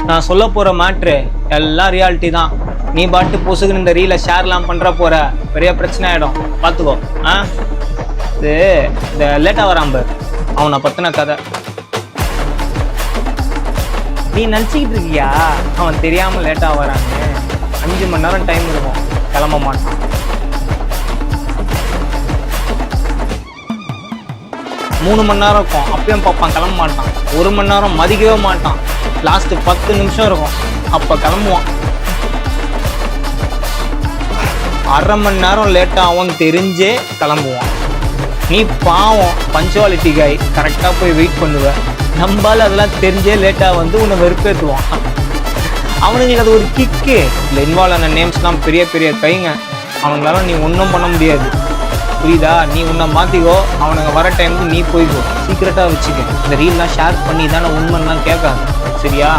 நான் சொல்ல போற மேட்ரு எல்லாம் ரியாலிட்டி தான். நீ பாட்டு பொசுக்குன்னு இந்த ரீலை ஷேர்லாம் பண்ற போற பெரிய பிரச்சனை ஆயிடும், பார்த்துக்கோ. இது இந்த லேட்டாக வராம்ப அவனை பத்தின கதை. நீ நினச்சிக்கிட்டு இருக்கியா அவன் தெரியாம லேட்டாக வரான்னு? 5 மணி நேரம் டைம் இருக்கும், கிளம்ப மாட்டான். 3 மணி நேரம் இருக்கும், அப்பயும் பார்ப்பான், கிளம்ப மாட்டான். 1 மணி நேரம் மதிக்கவே மாட்டான். லாஸ்ட் 10 நிமிஷம் இருக்கும், அப்போ கிளம்புவான். 1/2 மணி நேரம் லேட்டாகவும் தெரிஞ்சே கிளம்புவான். நீ பாவம் பஞ்சுவாலிட்டி காய், கரெக்டாக போய் வெயிட் பண்ணுவ. நம்மளால அதெல்லாம் தெரிஞ்சே லேட்டாக வந்து உன்னை வெறுப்பேற்றுவான். அவனுங்களுக்கு அது ஒரு கிக்கு. இல்லை இன்வால்வ் ஆன நேம்ஸ்லாம் பெரிய பெரிய கைங்க, அவங்களால நீ ஒன்றும் பண்ண முடியாது, புரியுதா? நீ உன்னை மாற்றிக்கோ, அவனுங்க வர டைமுக்கு நீ போய்க்கோ, சீக்கிரட்டாக வச்சுக்க. இந்த ரீல்லாம் ஷேர் பண்ணி தானே உண்மைன்னா கேட்காது, சரியா?